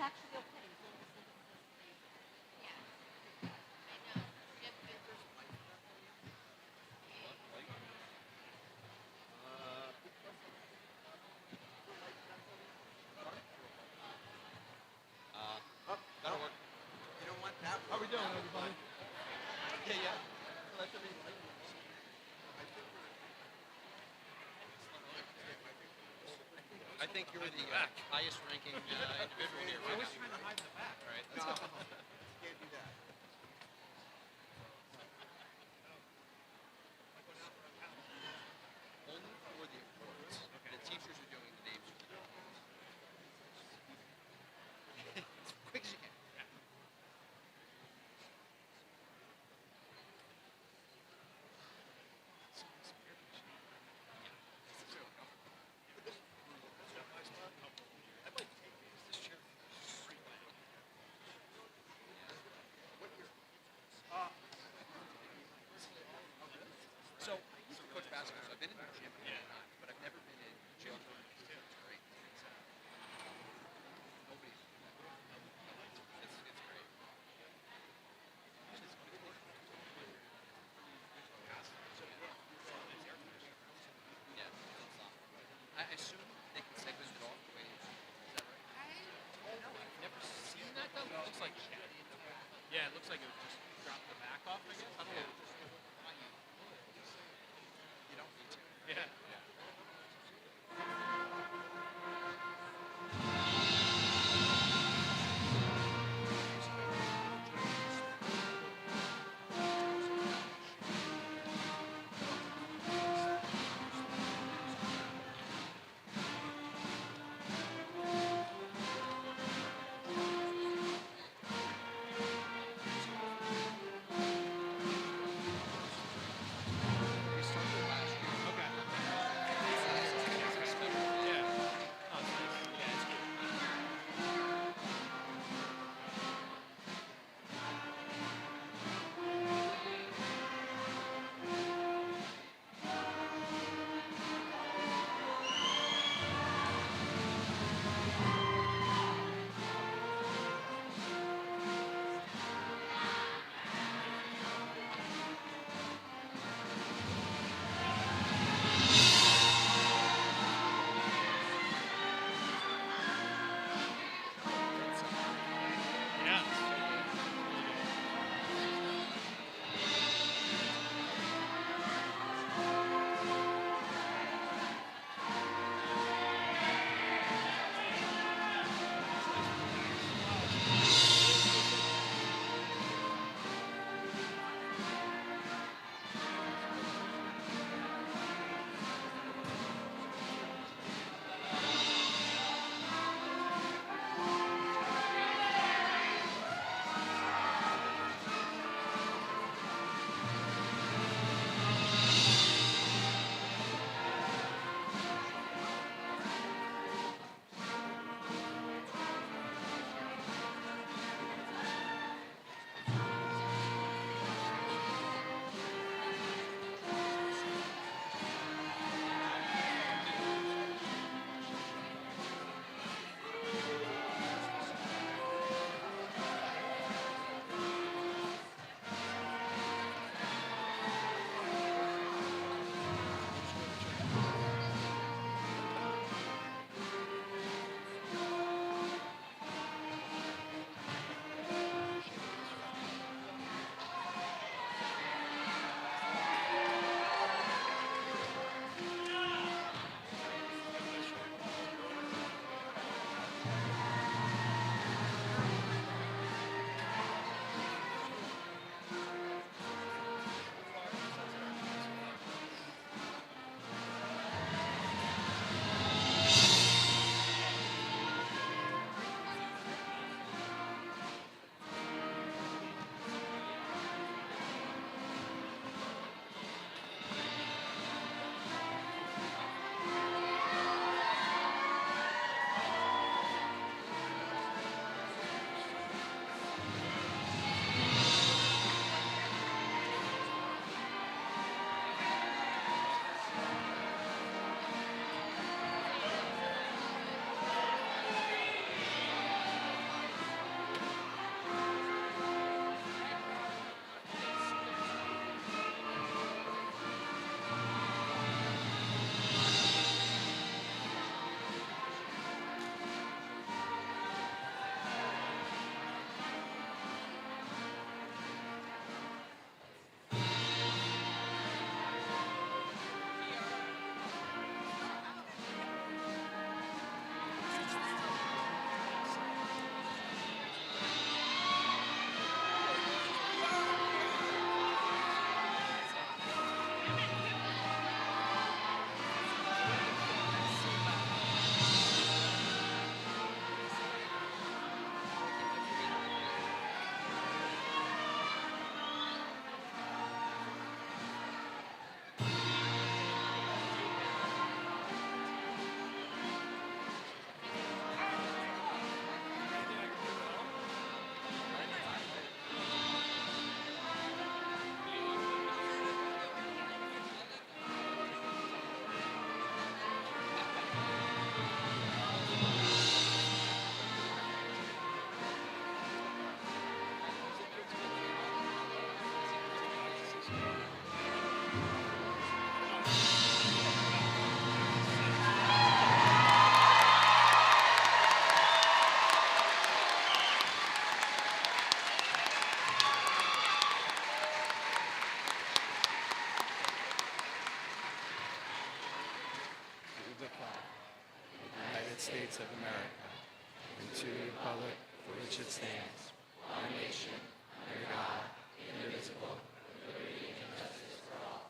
actually okay as long as somebody says please. Yeah. I know. We have good. That'll work. You don't want that. How we doing, everybody? Yeah, yeah. I think you're the highest ranking individual here. I was trying to hide in the back. All right, let's go. Can't do that. Only for the awards. The teachers are doing the names. As quick as you can. States of America and to the republic for which it stands, one nation, under God, indivisible, with liberty and justice for all.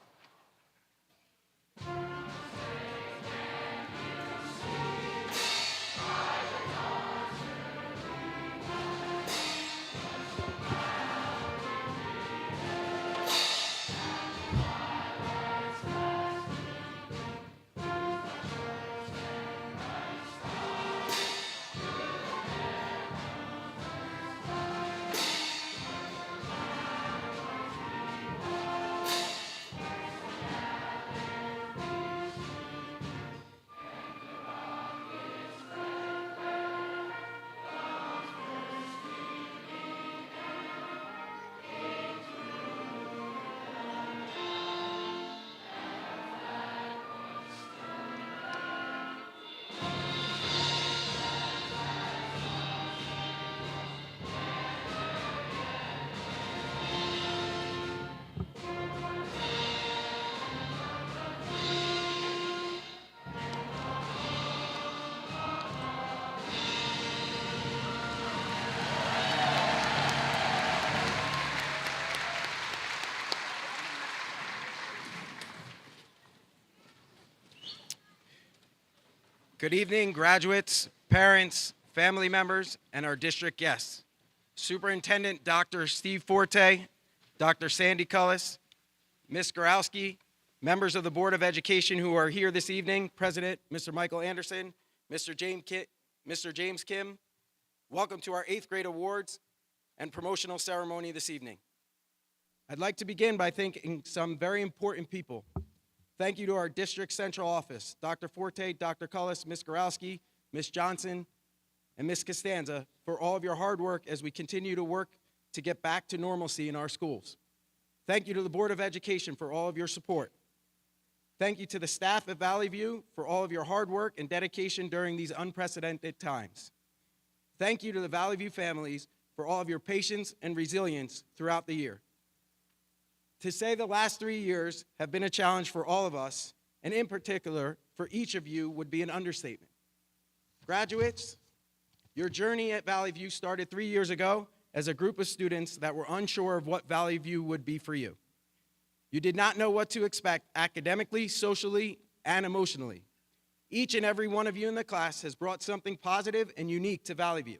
Good evening, graduates, parents, family members, and our district guests. Superintendent Dr. Steve Forte, Dr. Sandy Cullis, Ms. Gorowski, members of the Board of Education who are here this evening, President Mr. Michael Anderson, Mr. James Kim, welcome to our 8th grade awards and promotional ceremony this evening. I'd like to begin by thanking some very important people. Thank you to our district central office, Dr. Forte, Dr. Cullis, Ms. Gorowski, Ms. Johnson, and Ms. Costanza for all of your hard work as we continue to work to get back to normalcy in our schools. Thank you to the Board of Education for all of your support. Thank you to the staff at Valleyview for all of your hard work and dedication during these unprecedented times. Thank you to the Valleyview families for all of your patience and resilience throughout the year. To say the last 3 years have been a challenge for all of us, and in particular for each of you, would be an understatement. Graduates, your journey at Valleyview started 3 years ago as a group of students that were unsure of what Valleyview would be for you. You did not know what to expect academically, socially, and emotionally. Each and every one of you in the class has brought something positive and unique to Valleyview.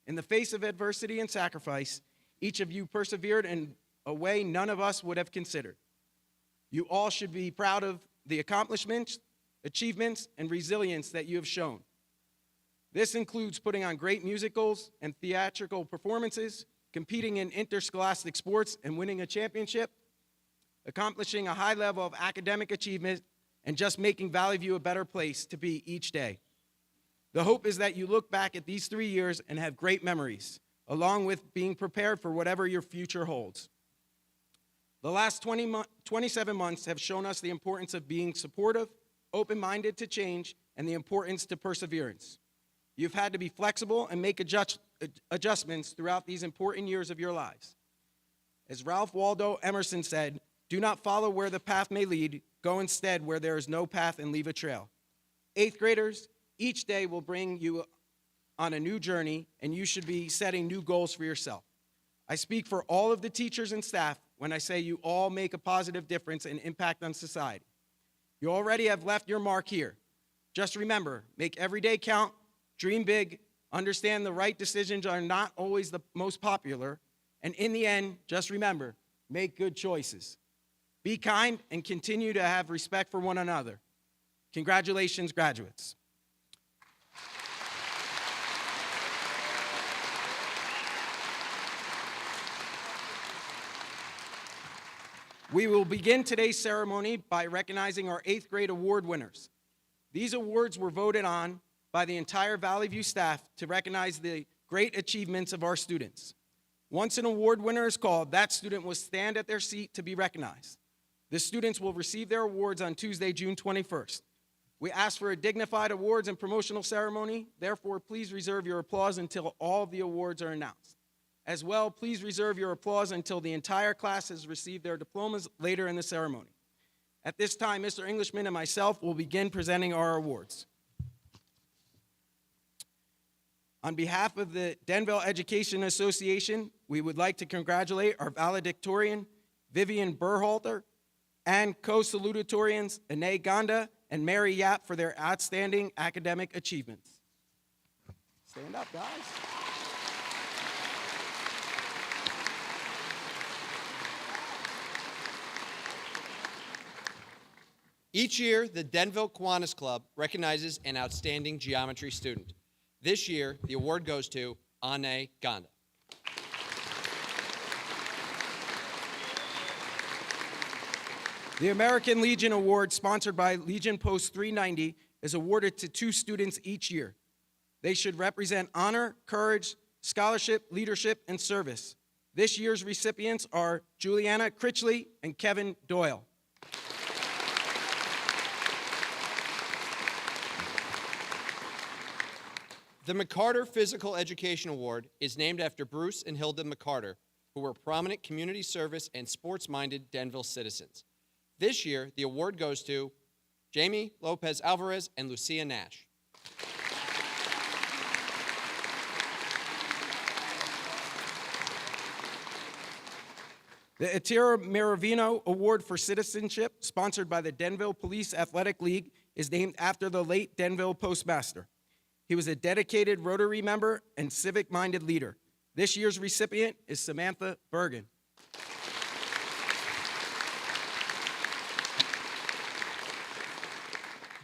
In the face of adversity and sacrifice, each of you persevered in a way none of us would have considered. You all should be proud of the accomplishments, achievements, and resilience that you have shown. This includes putting on great musicals and theatrical performances, competing in interscholastic sports and winning a championship, accomplishing a high level of academic achievement, and just making Valleyview a better place to be each day. The hope is that you look back at these 3 years and have great memories, along with being prepared for whatever your future holds. The last 27 months have shown us the importance of being supportive, open-minded to change, and the importance to perseverance. You've had to be flexible and make adjustments throughout these important years of your lives. As Ralph Waldo Emerson said, "Do not follow where the path may lead, go instead where there is no path and leave a trail." 8th graders, each day will bring you on a new journey, and you should be setting new goals for yourself. I speak for all of the teachers and staff when I say you all make a positive difference and impact on society. You already have left your mark here. Just remember, make every day count, dream big, understand the right decisions are not always the most popular, and in the end, just remember, make good choices. Be kind and continue to have respect for one another. Congratulations, graduates. We will begin today's ceremony by recognizing our 8th grade award winners. These awards were voted on by the entire Valleyview staff to recognize the great achievements of our students. Once an award winner is called, that student will stand at their seat to be recognized. The students will receive their awards on Tuesday, June 21st. We ask for a dignified awards and promotional ceremony. Therefore, please reserve your applause until all of the awards are announced. As well, please reserve your applause until the entire class has received their diplomas later in the ceremony. At this time, Mr. Englishman and myself will begin presenting our awards. On behalf of the Denville Education Association, we would like to congratulate our valedictorian, Vivian Berhalter, and co-salutatorians, Ane Ganda and Mary Yap, for their outstanding academic achievements. Stand up, guys. Each year, the Denville Kiwanis Club recognizes an outstanding geometry student. This year, the award goes to Ane Ganda. The American Legion Award, sponsored by Legion Post 390, is awarded to 2 students each year. They should represent honor, courage, scholarship, leadership, and service. This year's recipients are Juliana Critchley and Kevin Doyle. The McCarter Physical Education Award is named after Bruce and Hilda McCarter, who were prominent community service and sports-minded Denville citizens. This year, the award goes to Jamie Lopez Alvarez and Lucia Nash. The Atira Miravino Award for Citizenship, sponsored by the Denville Police Athletic League, is named after the late Denville postmaster. He was a dedicated Rotary member and civic-minded leader. This year's recipient is Samantha Bergen.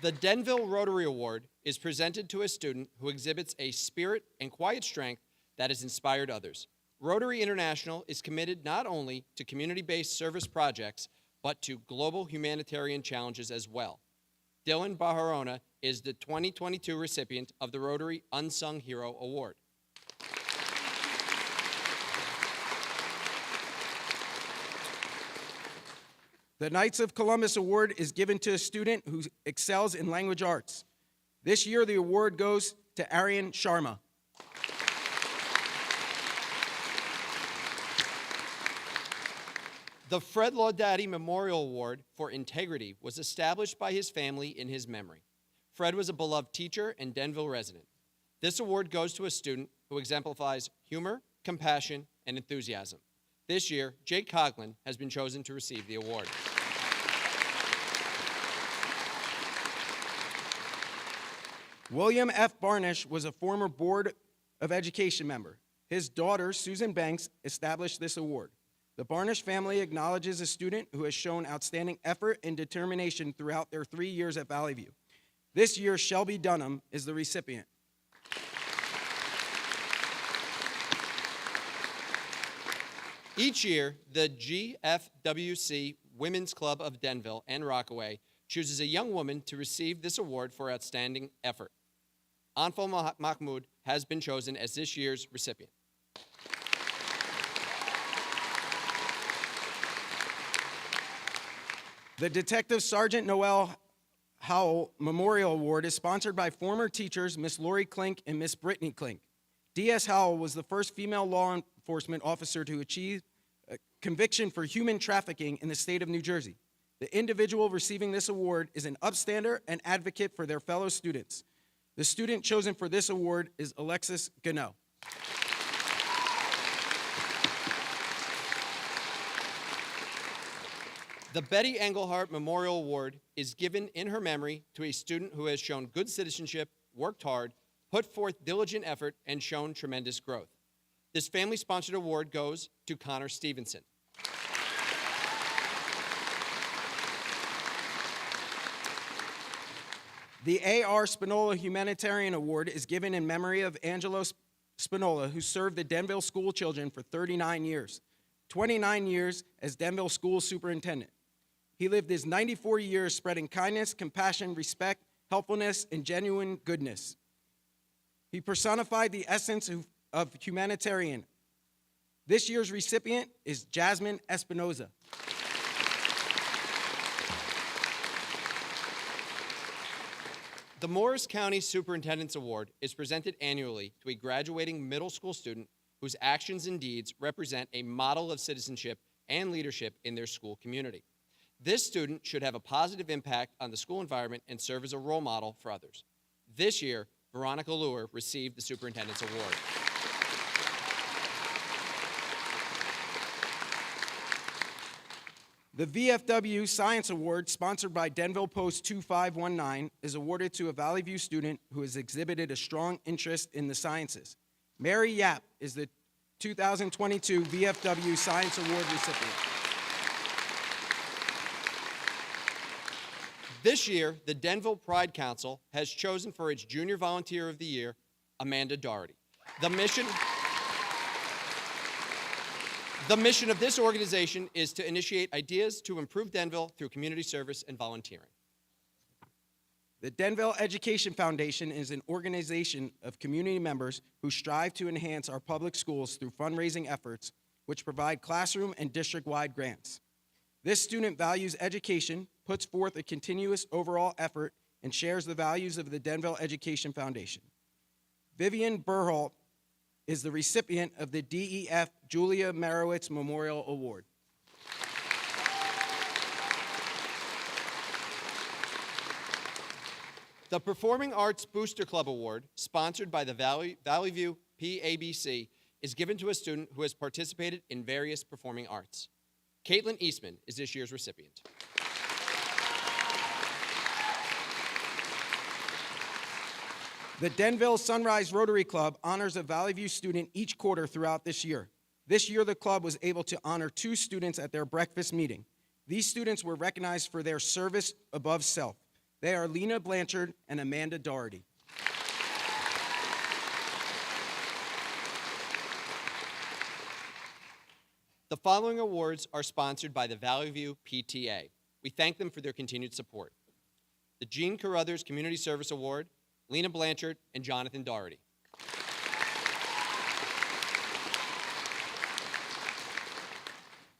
The Denville Rotary Award is presented to a student who exhibits a spirit and quiet strength that has inspired others. Rotary International is committed not only to community-based service projects, but to global humanitarian challenges as well. Dylan Baharona is the 2022 recipient of the Rotary Unsung Hero Award. The Knights of Columbus Award is given to a student who excels in language arts. This year, the award goes to Aryan Sharma. The Fred Laudati Memorial Award for Integrity was established by his family in his memory. Fred was a beloved teacher and Denville resident. This award goes to a student who exemplifies humor, compassion, and enthusiasm. This year, Jake Coughlin has been chosen to receive the award. William F. Barnish was a former Board of Education member. His daughter, Susan Banks, established this award. The Barnish family acknowledges a student who has shown outstanding effort and determination throughout their 3 years at Valleyview. This year, Shelby Dunham is the recipient. Each year, the GFWC Women's Club of Denville and Rockaway chooses a young woman to receive this award for outstanding effort. Anfal Mahmoud has been chosen as this year's recipient. The Detective Sergeant Noel Howell Memorial Award is sponsored by former teachers Miss Lori Klink and Miss Brittany Klink. D.S. Howell was the first female law enforcement officer to achieve a conviction for human trafficking in the state of New Jersey. The individual receiving this award is an upstander and advocate for their fellow students. The student chosen for this award is Alexis Gano. The Betty Engelhart Memorial Award is given in her memory to a student who has shown good citizenship, worked hard, put forth diligent effort, and shown tremendous growth. This family-sponsored award goes to Connor Stevenson. The A.R. Spinola Humanitarian Award is given in memory of Angelo Spinola, who served the Denville school children for 39 years, 29 years as Denville School Superintendent. He lived his 94 years spreading kindness, compassion, respect, helpfulness, and genuine goodness. He personified the essence of humanitarian. This year's recipient is Jasmine Espinoza. The Morris County Superintendent's Award is presented annually to a graduating middle school student whose actions and deeds represent a model of citizenship and leadership in their school community. This student should have a positive impact on the school environment and serve as a role model for others. This year, Veronica Lure received the Superintendent's Award. The VFW Science Award, sponsored by Denville Post 2519, is awarded to a Valleyview student who has exhibited a strong interest in the sciences. Mary Yap is the 2022 VFW Science Award recipient. This year, the Denville Pride Council has chosen for its Junior Volunteer of the Year, Amanda Doherty. The mission of this organization is to initiate ideas to improve Denville through community service and volunteering. The Denville Education Foundation is an organization of community members who strive to enhance our public schools through fundraising efforts, which provide classroom and district-wide grants. This student values education, puts forth a continuous overall effort, and shares the values of the Denville Education Foundation. Vivian Burholt is the recipient of the DEF Julia Marowitz Memorial Award. The Performing Arts Booster Club Award, sponsored by the Valleyview PABC, is given to a student who has participated in various performing arts. Caitlin Eastman is this year's recipient. The Denville Sunrise Rotary Club honors a Valleyview student each quarter throughout this year. This year, the club was able to honor 2 students at their breakfast meeting. These students were recognized for their service above self. They are Lena Blanchard and Amanda Doherty. The following awards are sponsored by the Valleyview PTA. We thank them for their continued support. The Jean Carruthers Community Service Award, Lena Blanchard and Jonathan Doherty.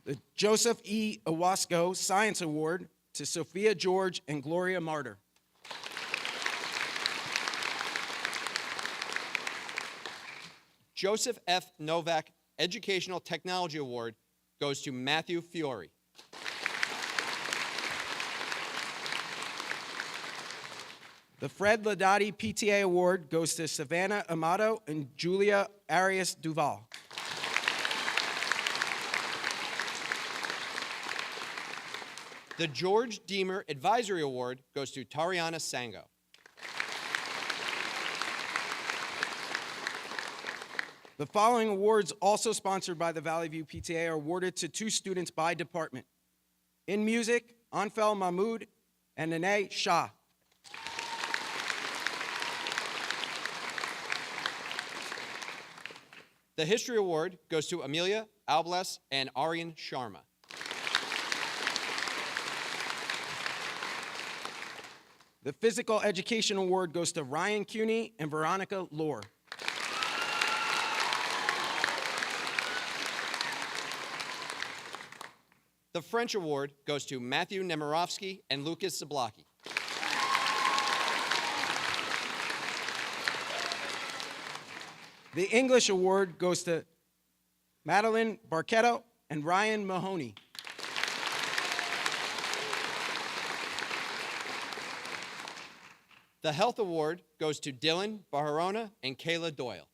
The Joseph E. Owasco Science Award to Sophia George and Gloria Martyr. Joseph F. Novak Educational Technology Award goes to Matthew Fiore. The Fred Ladotti PTA Award goes to Savannah Amato and Julia Arias Duval. The George Deemer Advisory Award goes to Tariana Sango. The following awards, also sponsored by the Valleyview PTA, are awarded to 2 students by department. In music, Anfel Mahmoud and Nene Shah. The History Award goes to Amelia Albles and Aryan Sharma. The Physical Education Award goes to Ryan Cuney and Veronica Lohr. The French Award goes to Matthew Nemirovsky and Lucas Zablocki. The English Award goes to Madeline Barquetto and Ryan Mahoney. The Health Award goes to Dylan Baharona and Kayla Doyle.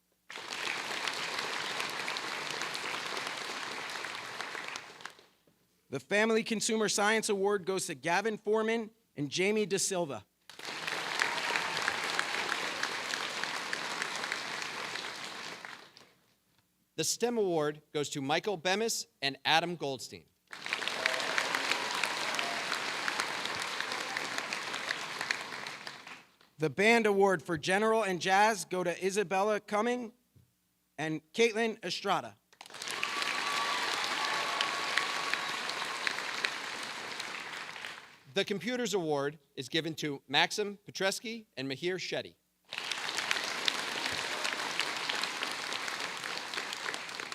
The Family Consumer Science Award goes to Gavin Foreman and Jamie De Silva. The STEM Award goes to Michael Bemis and Adam Goldstein. The Band Award for General and Jazz go to Isabella Cumming and Caitlin Estrada. The Computers Award is given to Maxim Petresky and Mahir Shetty.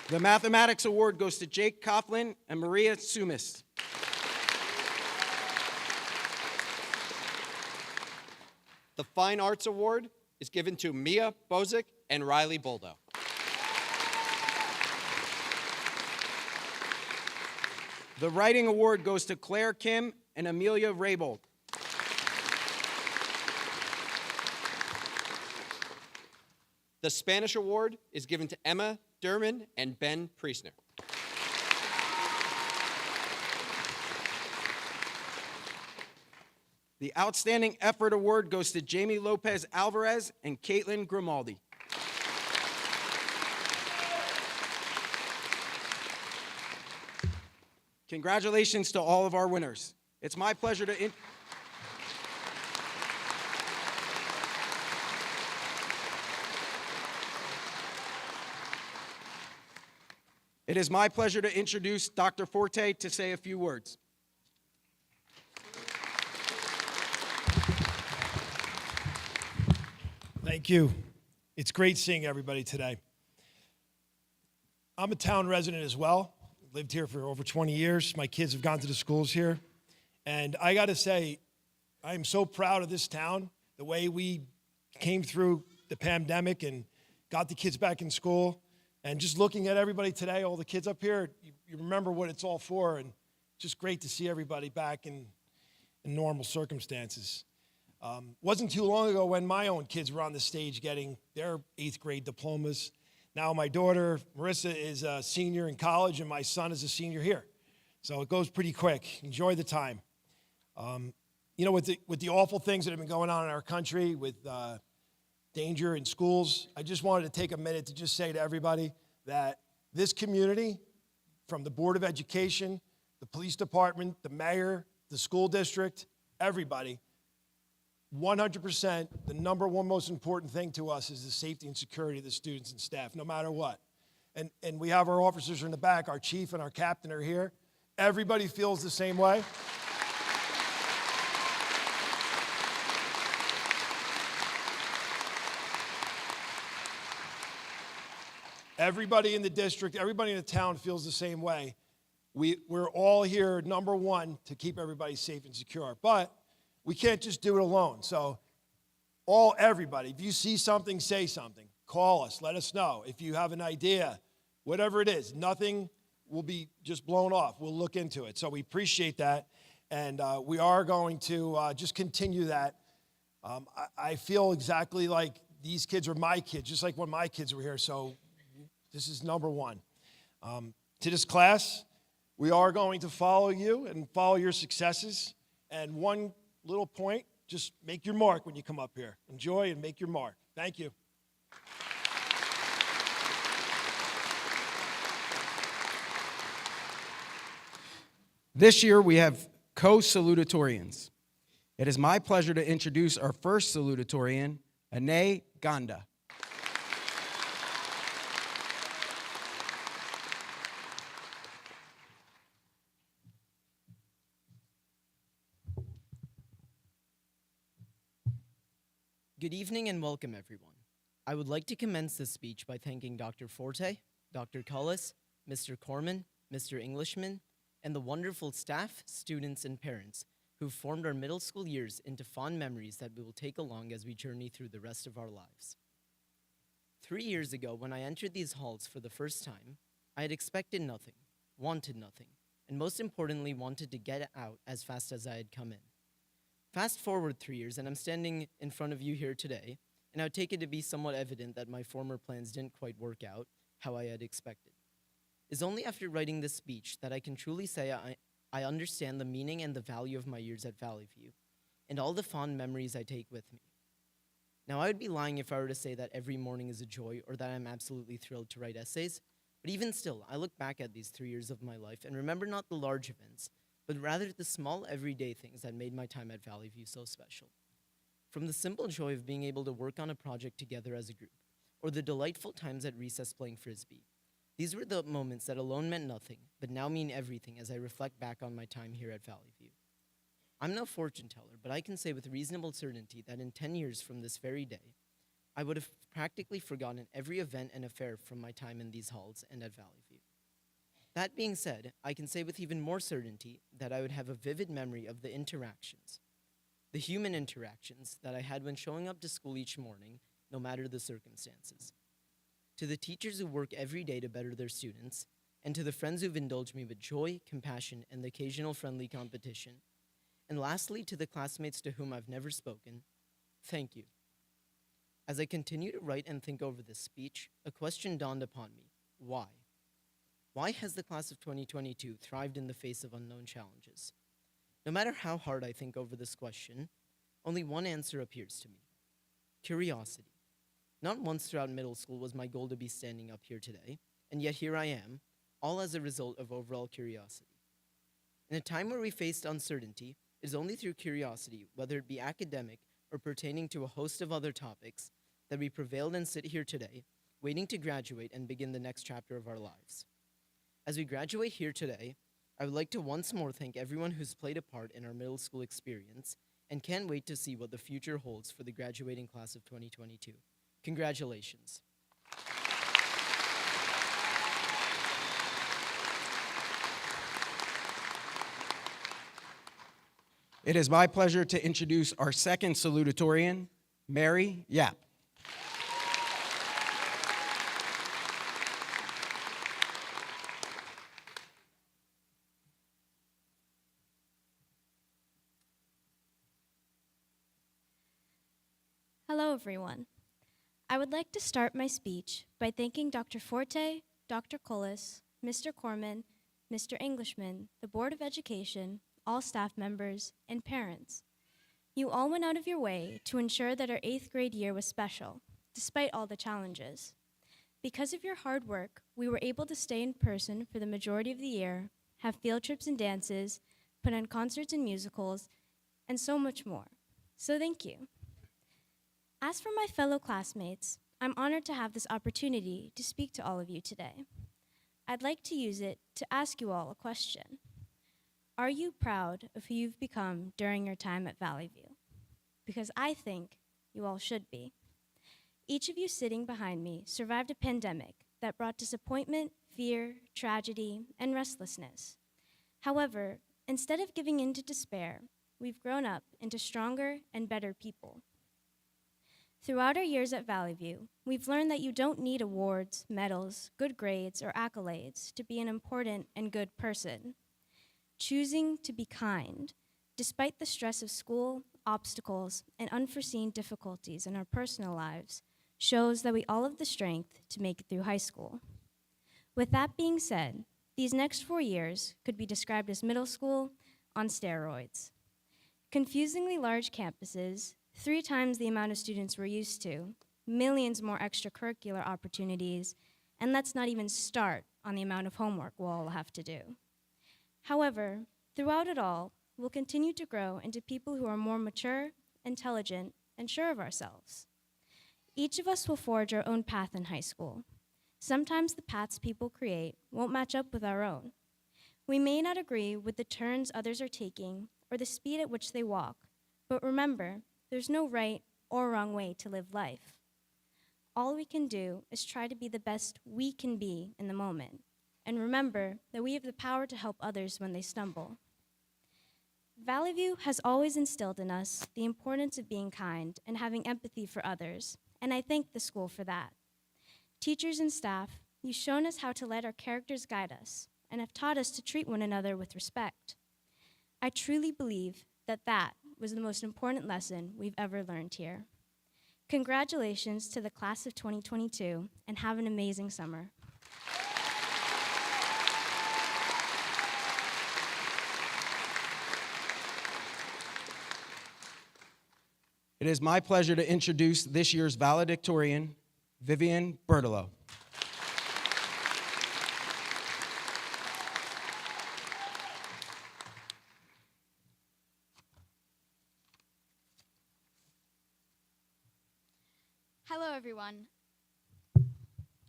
The Mathematics Award goes to Jake Coughlin and Maria Sumis. The Fine Arts Award is given to Mia Bozick and Riley Boldo. The Writing Award goes to Claire Kim and Amelia Raybold. The Spanish Award is given to Emma Derman and Ben Priestner. The Outstanding Effort Award goes to Jamie Lopez Alvarez and Caitlin Grimaldi. Congratulations to all of our winners. It's my pleasure to It is my pleasure to introduce Dr. Forte to say a few words. Thank you. It's great seeing everybody today. I'm a town resident as well. Lived here for over 20 years. My kids have gone to the schools here. And I got to say, I am so proud of this town, the way we came through the pandemic and got the kids back in school. And just looking at everybody today, all the kids up here, you remember what it's all for. And just great to see everybody back in normal circumstances. Wasn't too long ago when my own kids were on the stage getting their 8th grade diplomas. Now my daughter, Marissa, is a senior in college, and my son is a senior here. So it goes pretty quick. Enjoy the time. You know, with the awful things that have been going on in our country, with danger in schools, I just wanted to take a minute to just say to everybody that this community, from the Board of Education, the police department, the mayor, the school district, everybody, 100%, the number one most important thing to us is the safety and security of the students and staff, no matter what. And we have our officers in the back, our chief and our captain are here. Everybody feels the same way. Everybody in the district, everybody in the town feels the same way. We're all here, number one, to keep everybody safe and secure. But we can't just do it alone. So everybody, if you see something, say something. Call us, let us know. If you have an idea, whatever it is, nothing will be just blown off. We'll look into it. So we appreciate that. And we are going to just continue that. I feel exactly like these kids are my kids, just like when my kids were here. So this is number one. To this class, we are going to follow you and follow your successes. And one little point, just make your mark when you come up here. Enjoy and make your mark. Thank you. This year we have co-salutatorians. It is my pleasure to introduce our first salutatorian, Ane Ganda. Good evening and welcome, everyone. I would like to commence this speech by thanking Dr. Forte, Dr. Cullis, Mr. Corman, Mr. Englishman, and the wonderful staff, students, and parents who formed our middle school years into fond memories that we will take along as we journey through the rest of our lives. 3 years ago, when I entered these halls for the first time, I had expected nothing, wanted nothing, and most importantly, wanted to get out as fast as I had come in. Fast forward 3 years, and I'm standing in front of you here today, and I would take it to be somewhat evident that my former plans didn't quite work out how I had expected. It's only after writing this speech that I can truly say I understand the meaning and the value of my years at Valleyview, and all the fond memories I take with me. Now, I would be lying if I were to say that every morning is a joy or that I'm absolutely thrilled to write essays, but even still, I look back at these 3 years of my life and remember not the large events, but rather the small everyday things that made my time at Valleyview so special. From the simple joy of being able to work on a project together as a group, or the delightful times at recess playing Frisbee. These were the moments that alone meant nothing, but now mean everything as I reflect back on my time here at Valleyview. I'm no fortune teller, but I can say with reasonable certainty that in 10 years from this very day, I would have practically forgotten every event and affair from my time in these halls and at Valleyview. That being said, I can say with even more certainty that I would have a vivid memory of the interactions, the human interactions that I had when showing up to school each morning, no matter the circumstances. To the teachers who work every day to better their students, and to the friends who've indulged me with joy, compassion, and the occasional friendly competition. And lastly, to the classmates to whom I've never spoken, thank you. As I continue to write and think over this speech, a question dawned upon me. Why? Why has the class of 2022 thrived in the face of unknown challenges? No matter how hard I think over this question, only one answer appears to me. Curiosity. Not once throughout middle school was my goal to be standing up here today, and yet here I am, all as a result of overall curiosity. In a time where we faced uncertainty, it is only through curiosity, whether it be academic or pertaining to a host of other topics, that we prevailed and sit here today, waiting to graduate and begin the next chapter of our lives. As we graduate here today, I would like to once more thank everyone who's played a part in our middle school experience and can't wait to see what the future holds for the graduating class of 2022. Congratulations. It is my pleasure to introduce our second salutatorian, Mary Yap. Hello, everyone. I would like to start my speech by thanking Dr. Forte, Dr. Cullis, Mr. Corman, Mr. Englishman, the Board of Education, all staff members, and parents. You all went out of your way to ensure that our 8th grade year was special, despite all the challenges. Because of your hard work, we were able to stay in person for the majority of the year, have field trips and dances, put on concerts and musicals, and so much more. So thank you. As for my fellow classmates, I'm honored to have this opportunity to speak to all of you today. I'd like to use it to ask you all a question. Are you proud of who you've become during your time at Valleyview? Because I think you all should be. Each of you sitting behind me survived a pandemic that brought disappointment, fear, tragedy, and restlessness. However, instead of giving in to despair, we've grown up into stronger and better people. Throughout our years at Valleyview, we've learned that you don't need awards, medals, good grades, or accolades to be an important and good person. Choosing to be kind, despite the stress of school, obstacles, and unforeseen difficulties in our personal lives, shows that we all have the strength to make it through high school. With that being said, these next 4 years could be described as middle school on steroids. Confusingly large campuses, 3 times the amount of students we're used to, millions more extracurricular opportunities, and let's not even start on the amount of homework we'll all have to do. However, throughout it all, we'll continue to grow into people who are more mature, intelligent, and sure of ourselves. Each of us will forge our own path in high school. Sometimes the paths people create won't match up with our own. We may not agree with the turns others are taking or the speed at which they walk, but remember, there's no right or wrong way to live life. All we can do is try to be the best we can be in the moment, and remember that we have the power to help others when they stumble. Valleyview has always instilled in us the importance of being kind and having empathy for others, and I thank the school for that. Teachers and staff, you've shown us how to let our characters guide us and have taught us to treat one another with respect. I truly believe that was the most important lesson we've ever learned here. Congratulations to the class of 2022, and have an amazing summer. It is my pleasure to introduce this year's valedictorian, Vivian Bertolo. Hello, everyone.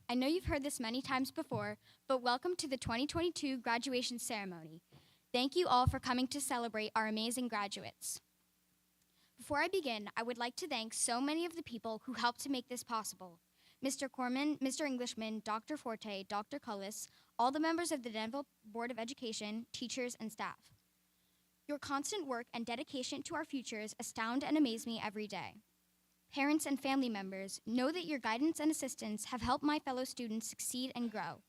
I know you've heard this many times before, but welcome to the 2022 graduation ceremony. Thank you all for coming to celebrate our amazing graduates. Before I begin, I would like to thank so many of the people who helped to make this possible. Mr. Corman, Mr. Englishman, Dr. Forte, Dr. Cullis, all the members of the Danville Board of Education, teachers, and staff. Your constant work and dedication to our futures astound and amaze me every day. Parents and family members, know that your guidance and assistance have helped my fellow students succeed and grow,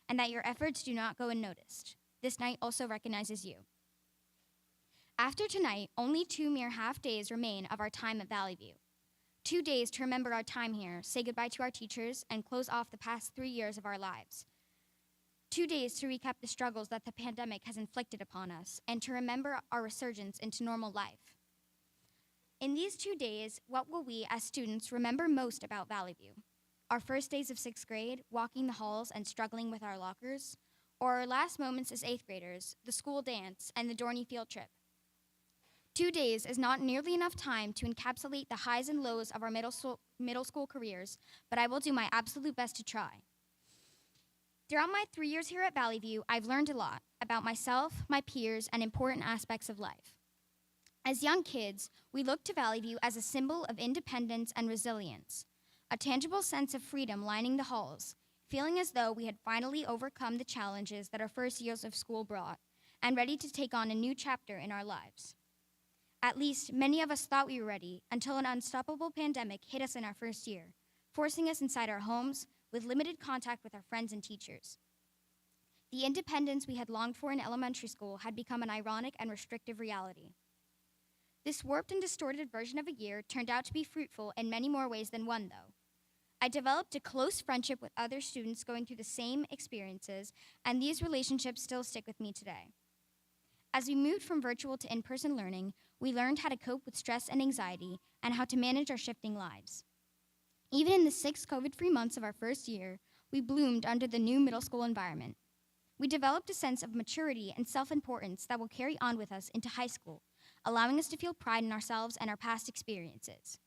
and that your efforts do not go unnoticed. This night also recognizes you. After tonight, only 2 mere half days remain of our time at Valleyview. 2 days to remember our time here, say goodbye to our teachers, and close off the past 3 years of our lives. 2 days to recap the struggles that the pandemic has inflicted upon us, and to remember our resurgence into normal life. In these 2 days, what will we as students remember most about Valleyview? Our first days of 6th grade, walking the halls and struggling with our lockers, or our last moments as 8th graders, the school dance, and the Dorney field trip? 2 days is not nearly enough time to encapsulate the highs and lows of our middle school careers, but I will do my absolute best to try. Throughout my 3 years here at Valleyview, I've learned a lot about myself, my peers, and important aspects of life. As young kids, we looked to Valleyview as a symbol of independence and resilience, a tangible sense of freedom lining the halls, feeling as though we had finally overcome the challenges that our first years of school brought, and ready to take on a new chapter in our lives. At least, many of us thought we were ready until an unstoppable pandemic hit us in our first year, forcing us inside our homes with limited contact with our friends and teachers. The independence we had longed for in elementary school had become an ironic and restrictive reality. This warped and distorted version of a year turned out to be fruitful in many more ways than one, though. I developed a close friendship with other students going through the same experiences, and these relationships still stick with me today. As we moved from virtual to in-person learning, we learned how to cope with stress and anxiety and how to manage our shifting lives. Even in the 6 COVID-free months of our first year, we bloomed under the new middle school environment. We developed a sense of maturity and self-importance that will carry on with us into high school, allowing us to feel pride in ourselves and our past experiences.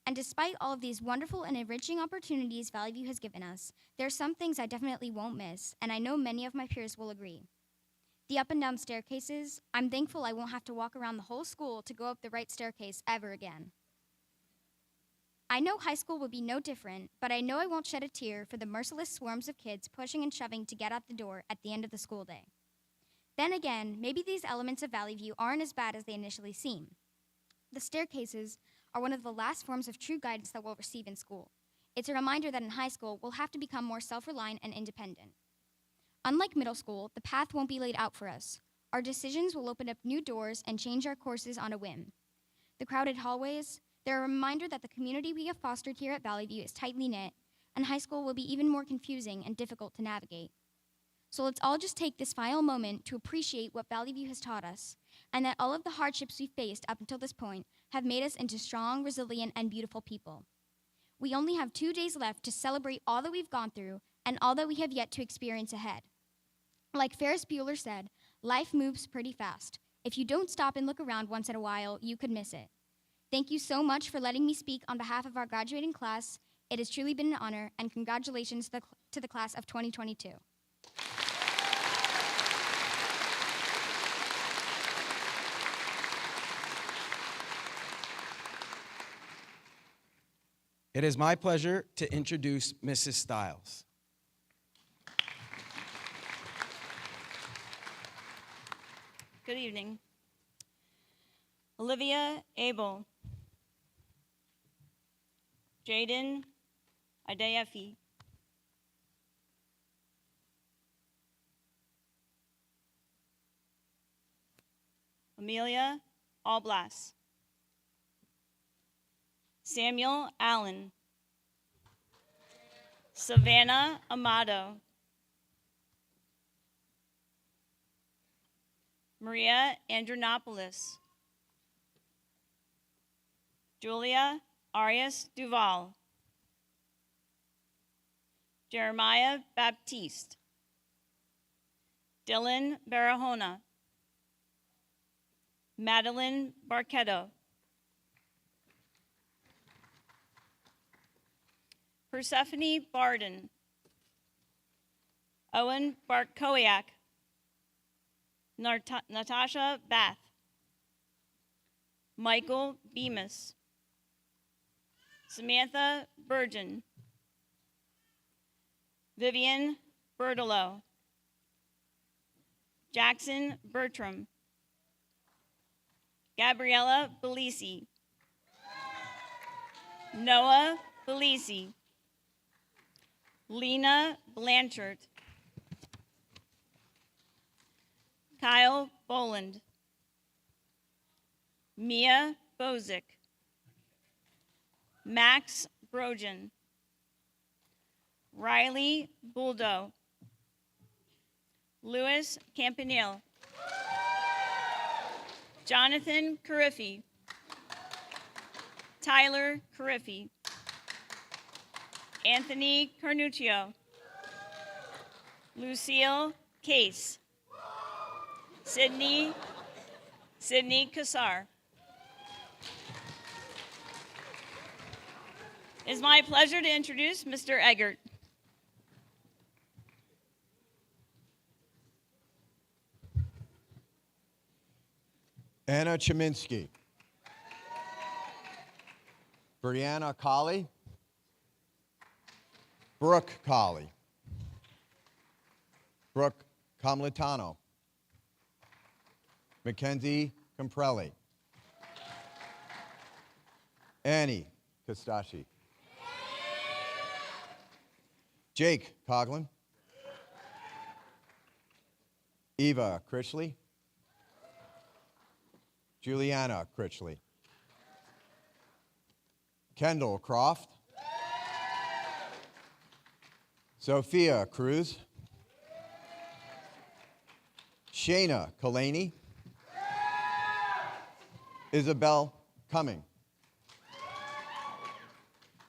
And despite all of these wonderful and enriching opportunities Valleyview has given us, there are some things I definitely won't miss, and I know many of my peers will agree. The up and down staircases, I'm thankful I won't have to walk around the whole school to go up the right staircase ever again. I know high school will be no different, but I know I won't shed a tear for the merciless swarms of kids pushing and shoving to get out the door at the end of the school day. Then again, maybe these elements of Valleyview aren't as bad as they initially seem. The staircases are one of the last forms of true guidance that we'll receive in school. It's a reminder that in high school, we'll have to become more self-reliant and independent. Unlike middle school, the path won't be laid out for us. Our decisions will open up new doors and change our courses on a whim. The crowded hallways, they're a reminder that the community we have fostered here at Valleyview is tightly knit, and high school will be even more confusing and difficult to navigate. So let's all just take this final moment to appreciate what Valleyview has taught us, and that all of the hardships we've faced up until this point have made us into strong, resilient, and beautiful people. We only have 2 days left to celebrate all that we've gone through and all that we have yet to experience ahead. Like Ferris Bueller said, life moves pretty fast. If you don't stop and look around once in a while, you could miss it. Thank you so much for letting me speak on behalf of our graduating class. It has truly been an honor, and congratulations to the class of 2022. It is my pleasure to introduce Mrs. Stiles. Good evening. Olivia Abel. Jaden Adeyefi. Amelia Alblas. Samuel Allen. Savannah Amato. Maria Andronopoulos. Julia Arias Duval. Jeremiah Baptiste. Dylan Barahona. Madeline Barquetto. Persephone Barden. Owen Bartkowiak. Natasha Bath. Michael Bemis. Samantha Burgeon. Vivian Bertolo. Jackson Bertram. Gabriella Belisi. Noah Belisi. Lena Blanchard. Kyle Boland. Mia Bozick. Max Brojan, Riley Buldo, Louis Campanile, Jonathan Cariffi, Tyler Cariffi, Anthony Carnuccio, Lucille Case, Sydney Kassar. It's my pleasure to introduce Mr. Eggert. Anna Cheminsky, Brianna Colley, Brooke Colley, Brooke Comlitano, Mackenzie Comprelli, Annie Costashi, Jake Coughlin, Eva Critchley, Juliana Critchley, Kendall Croft, Sophia Cruz, Shayna Kalani, Isabel Cumming,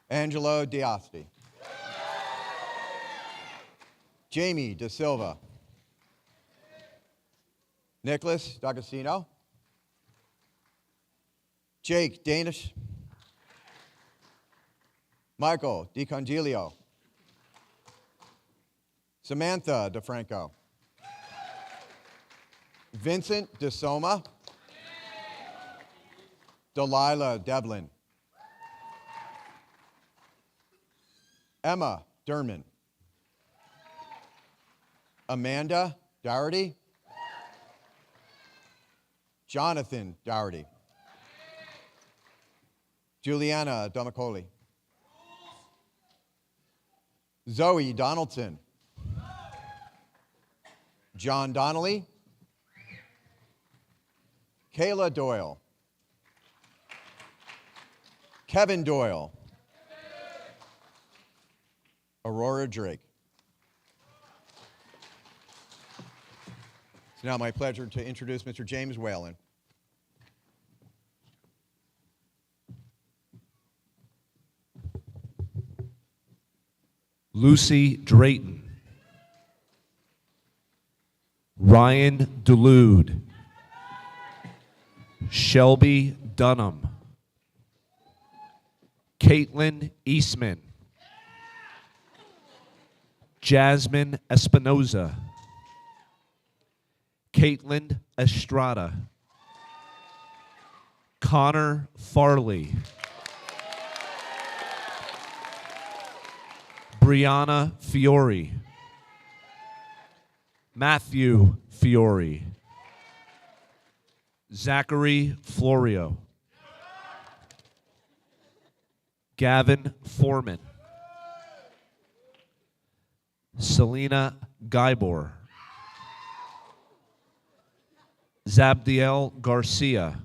Angelo D'Asti, Jamie De Silva, Nicholas D'Agostino, Jake Danish, Michael DiCongilio, Samantha DeFranco, Vincent DeSoma, Delilah Devlin, Emma Derman, Amanda Dougherty, Jonathan Dougherty, Juliana Domicoli, Zoe Donaldson, John Donnelly, Kayla Doyle, Kevin Doyle, Aurora Drake. It's now my pleasure to introduce Mr. James Whalen. Lucy Drayton, Ryan Delude, Shelby Dunham, Caitlin Eastman, Jasmine Espinoza, Caitlin Estrada, Connor Farley, Brianna Fiore, Matthew Fiore, Zachary Florio, Gavin Foreman, Selena Gybor, Zabdiel Garcia,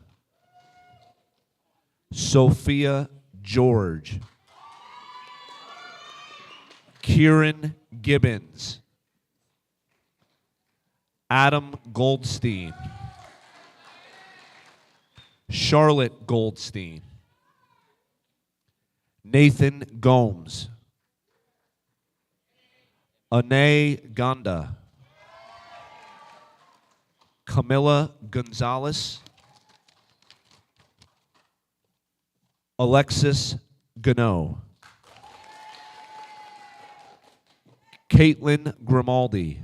Sophia George, Kieran Gibbons, Adam Goldstein, Charlotte Goldstein, Nathan Gomes, Ane Ganda, Camilla Gonzalez, Alexis Gano, Caitlin Grimaldi,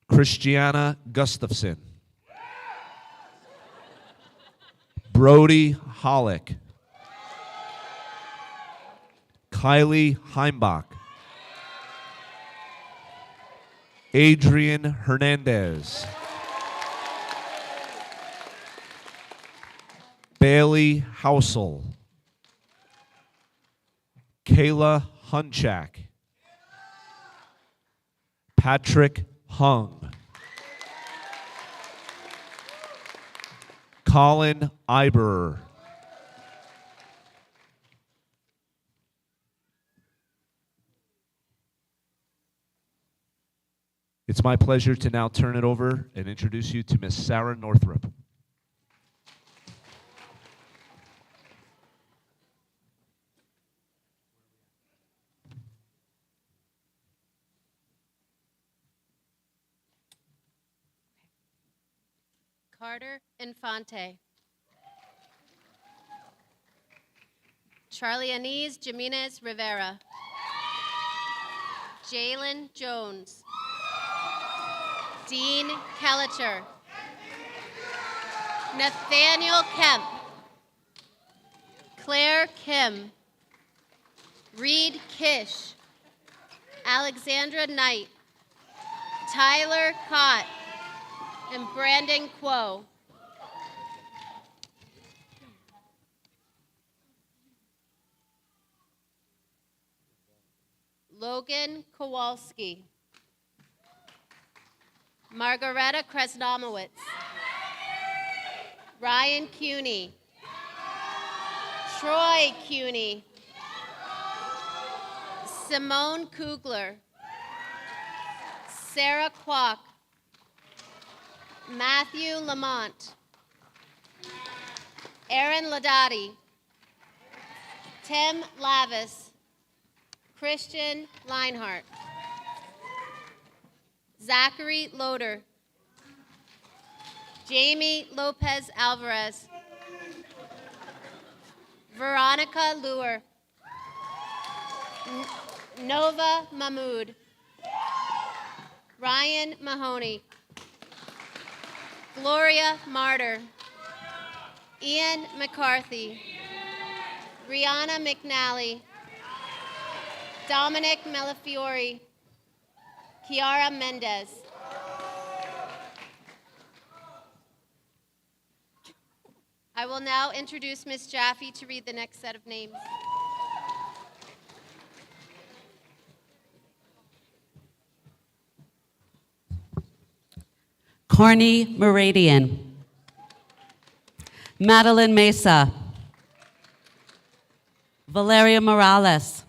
Christiana Gustafson, Brody Hollick, Kylie Heimbach, Adrian Hernandez, Bailey Housel, Kayla Hunchak, Patrick Hung, Colin Iberer, It's my pleasure to now turn it over and introduce you to Miss Sarah Northrup. Carter Infante. Charlie Anise Jimenez Rivera. Jalen Jones. Dean Kellicher. Nathaniel Kemp. Claire Kim. Reed Kish. Alexandra Knight. Tyler Cott. And Brandon Quo. Logan Kowalski. Margareta Kresnomowitz. Ryan Cuny. Troy Cuny. Simone Kugler. Sarah Kwok. Matthew Lamont. Aaron Ladati. Tim Lavis. Christian Leinhart. Zachary Loader. Jamie Lopez Alvarez. Veronica Luer. Nova Mahmood. Ryan Mahoney. Gloria Martyr. Ian McCarthy. Rihanna McNally. Dominic Melafiori. Kiara Mendez. I will now introduce Ms. Jaffe to read the next set of names. Corny Meridian. Madeline Mesa. Valeria Morales.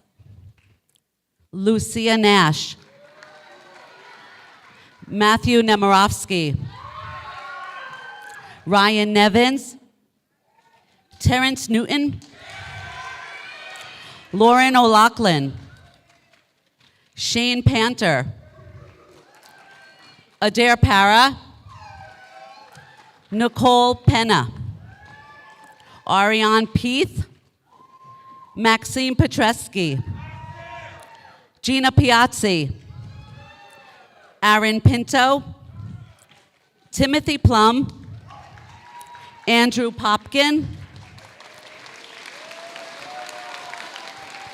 Lucia Nash. Matthew Nemirovsky. Ryan Nevins. Terrence Newton. Lauren O'Loughlin. Shane Panter. Adair Para. Nicole Penna. Ariane Peeth. Maxine Petresky. Gina Piazzi. Aaron Pinto. Timothy Plum. Andrew Popkin.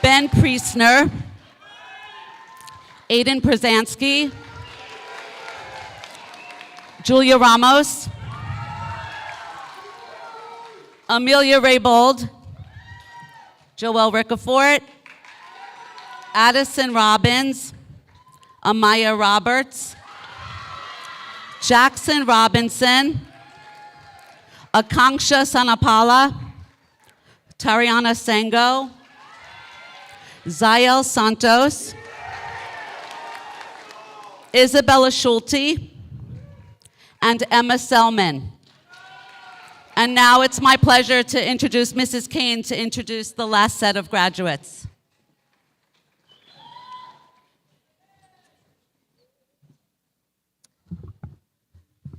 Ben Priestner. Aiden Przansky. Julia Ramos. Amelia Raybold. Joelle Ricafort. Addison Robbins. Amaya Roberts. Jackson Robinson. Akanksha Sanapala. Tariana Sengo. Zael Santos. Isabella Schulte. And Emma Selman. And now it's my pleasure to introduce Mrs. Kane to introduce the last set of graduates.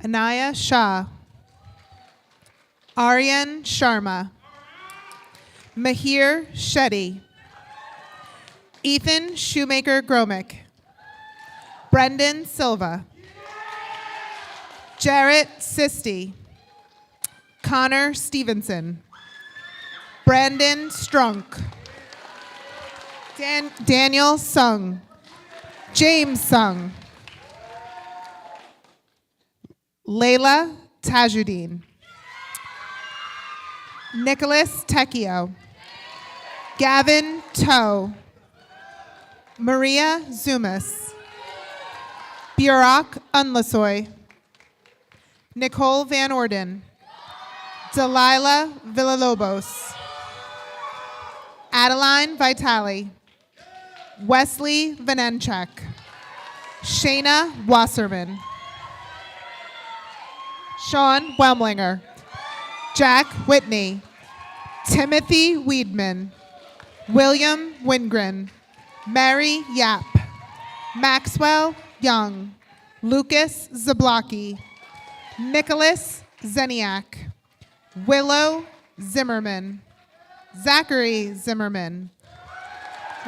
Anaya Shah. Aryan Sharma. Mahir Shetty. Ethan Shoemaker Gromick. Brendan Silva. Jarrett Sisti. Connor Stevenson. Brandon Strunk. Daniel Sung. James Sung. Layla Tajuddin. Nicholas Tecchio. Gavin Toe. Maria Zumas. Burak Unlasoy. Nicole Van Orden. Delilah Villalobos. Adeline Vitale. Wesley Vanenchek. Shayna Wasserman. Sean Wemlinger. Jack Whitney. Timothy Weedman. William Wingren. Mary Yap. Maxwell Young. Lucas Zablocki. Nicholas Zeniak. Willow Zimmerman. Zachary Zimmerman.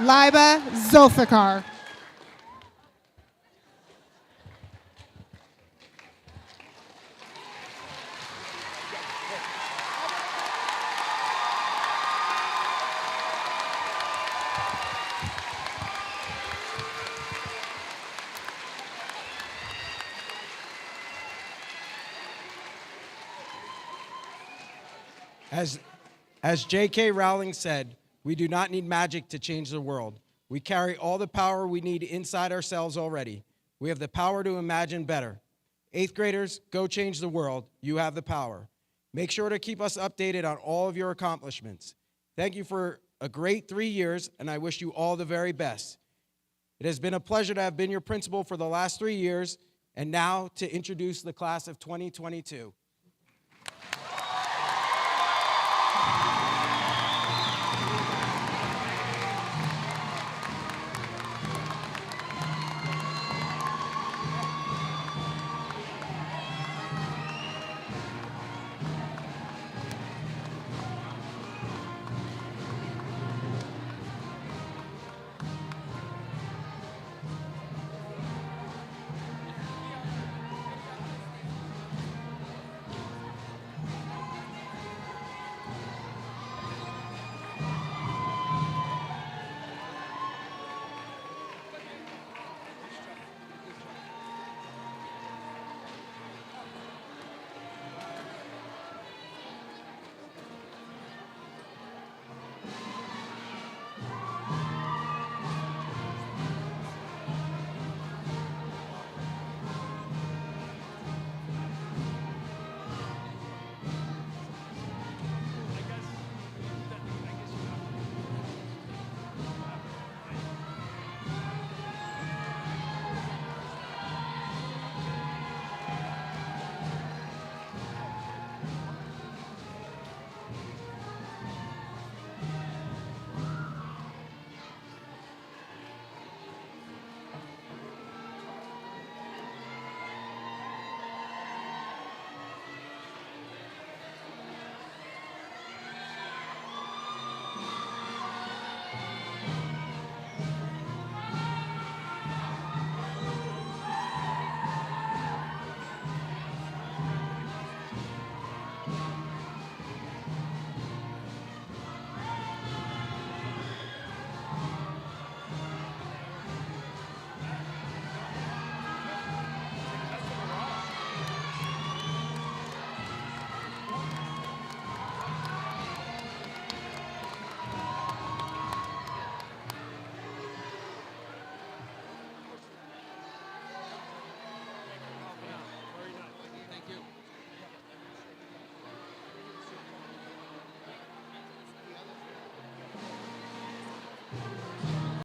Liba Zulfikar. As J.K. Rowling said, we do not need magic to change the world. We carry all the power we need inside ourselves already. We have the power to imagine better. 8th graders, go change the world. You have the power. Make sure to keep us updated on all of your accomplishments. Thank you for a great 3 years, and I wish you all the very best. It has been a pleasure to have been your principal for the last 3 years, and now to introduce the class of 2022.